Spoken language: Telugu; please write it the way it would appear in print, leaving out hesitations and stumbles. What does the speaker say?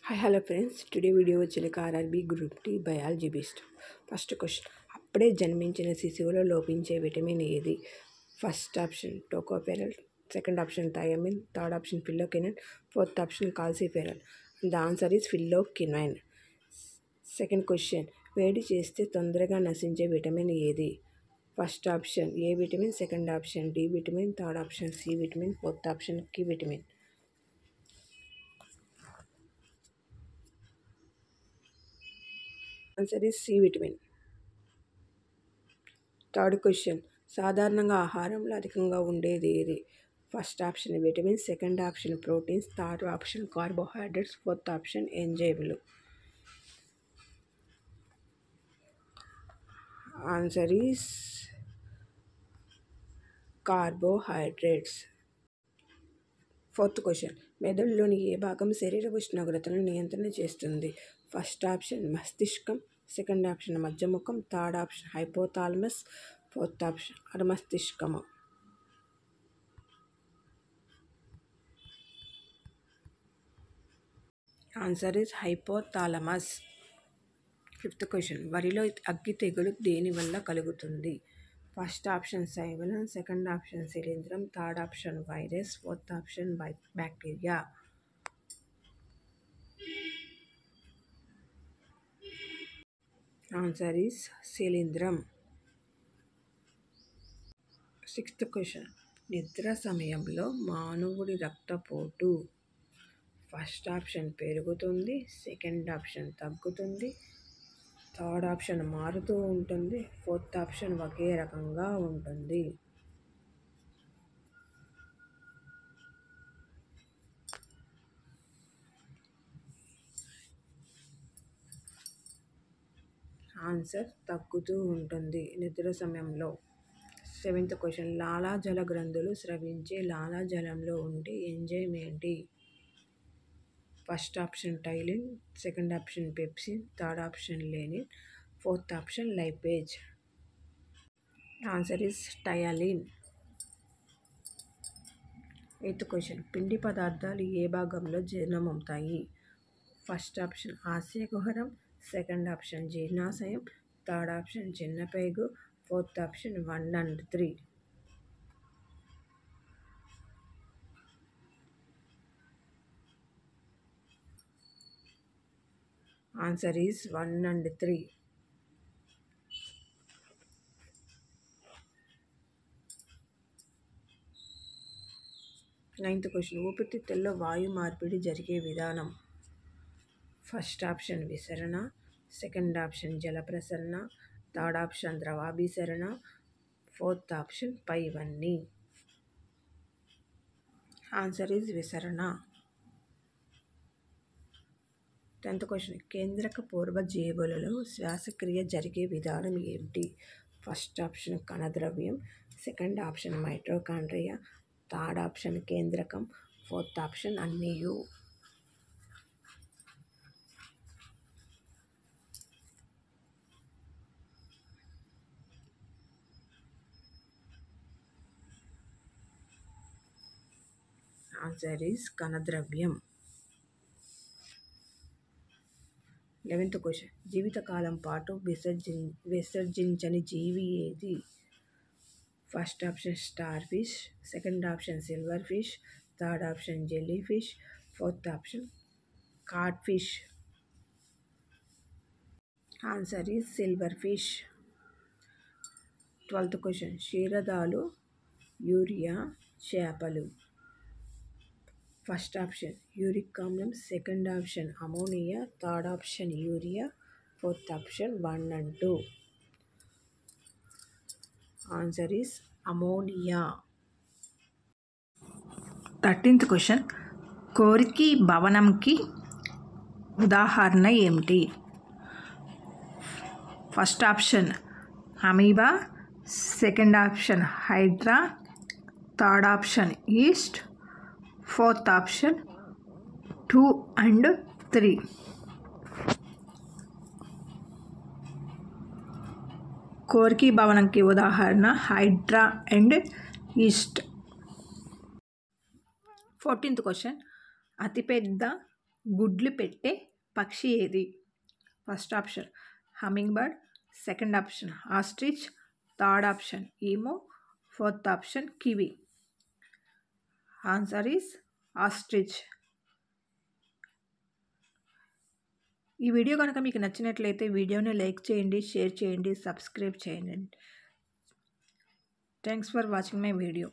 Hi, hello friends. Today video వచ్చేలకి RRB group D biology based. First question, అప్పుడే జన్మించిన శిశువులో లోపించే విటమిన్ ఏది? First option tocopherol, second option thiamine, third option phylloquinone, fourth option calciferol. The answer is phylloquinone. Second question, వేడి చేస్తే తొందరగా నశించే విటమిన్ ఏది? First option A vitamin, second option D vitamin, third option C vitamin, fourth option K vitamin. Answer is C vitamin. Third question, సాధారణంగా ఆహారంలో అధికంగా ఉండేది ఏది? First option vitamins, second option proteins, third option carbohydrates, fourth option ఎంజైమ్లు. Answer is carbohydrates. Fourth question, మెదడులోని ఏ భాగం శరీర ఉష్ణోగ్రతను నియంత్రణ చేస్తుంది? ఫస్ట్ ఆప్షన్ మస్తిష్కం, సెకండ్ ఆప్షన్ మధ్యముఖం, third option hypothalamus, fourth option అర్మస్తిష్కము. Answer is hypothalamus. Fifth question, వరిలో అగ్గి తెగులు దేని వల్ల కలుగుతుంది? ఫస్ట్ ఆప్షన్ సైవలం, సెకండ్ ఆప్షన్ శిలీంధ్రం, third option virus, fourth option bacteria. Answer is శిలీంధ్రం. సిక్స్త్ క్వశ్చన్, నిద్ర సమయంలో మానవుడి రక్తపోటు. ఫస్ట్ ఆప్షన్ పెరుగుతుంది, సెకండ్ ఆప్షన్ తగ్గుతుంది, థర్డ్ ఆప్షన్ మారుతూ ఉంటుంది, ఫోర్త్ ఆప్షన్ ఒకే రకంగా ఉంటుంది. ఆన్సర్ తగ్గుతూ ఉంటుంది నిద్ర సమయంలో. సెవెంత్ క్వశ్చన్, లాలాజల గ్రంథులు స్రవించే లాలాజలంలో ఉండే ఎంజైమ్ ఏంటి? First option ptyalin, second option pepsin, third option rennin, fourth option lipase. Answer is ptyalin. Eighth question, పిండి పదార్థాలు ఏ భాగంలో జీర్ణమవుతాయి? ఫస్ట్ ఆప్షన్ ఆశయ కుహరం, సెకండ్ ఆప్షన్ జీర్ణాశయం, థర్డ్ ఆప్షన్ చిన్నపేగు, fourth option 1 and 3. Answer is 1 and 3. Ninth question, ఊపిరితిత్తుల్లో వాయు మార్పిడి జరిగే విధానం. ఫస్ట్ ఆప్షన్ విసరణ, సెకండ్ ఆప్షన్ జల ప్రసరణ, థర్డ్ ఆప్షన్ ద్రవాభిసరణ, ఫోర్త్ ఆప్షన్ పైవన్నీ. ఆన్సర్ ఈజ్ విసరణ. 10th క్వశ్చన్, కేంద్రక పూర్వజీవులలో శ్వాసక్రియ జరిగే విధానం ఏమిటి? ఫస్ట్ ఆప్షన్ కణద్రవ్యం, second option mitochondria, third option కేంద్రకం, ఫోర్త్ ఆప్షన్ అన్నీయు. ఆన్సర్ ఈజ్ కణద్రవ్యం. 11th క్వశ్చన్, జీవితకాలం పాటు విసర్జించని జీవి ఏది? First option starfish, second option silverfish, third option jellyfish, fourth option card fish. Answer is silverfish. 12th question, క్షీరదాలు, యూరియా, చేపలు. ఫస్ట్ ఆప్షన్ యూరిక్ ఆమ్లం, second option ammonia, third option urea, fourth option 1 and 2. Answer is ammonia. 13th question, కోరికి భవనంకి ఉదాహరణ ఏమిటి? First option amoeba, second option hydra, third option yeast, fourth option 2 and 3. కోరికి భవనంకి ఉదాహరణ Hydraa and east. 14th question, అతిపెద్ద గుడ్లు పెట్టే పక్షి ఏది? First option hummingbird, second option ostrich, third option emu, fourth option kiwi. Answer is ostrich. ఈ వీడియో కనుక మీకు నచ్చినట్లయితే వీడియోని లైక్ చేయండి, షేర్ చేయండి, సబ్స్క్రైబ్ చేయండి. Thanks for watching my video.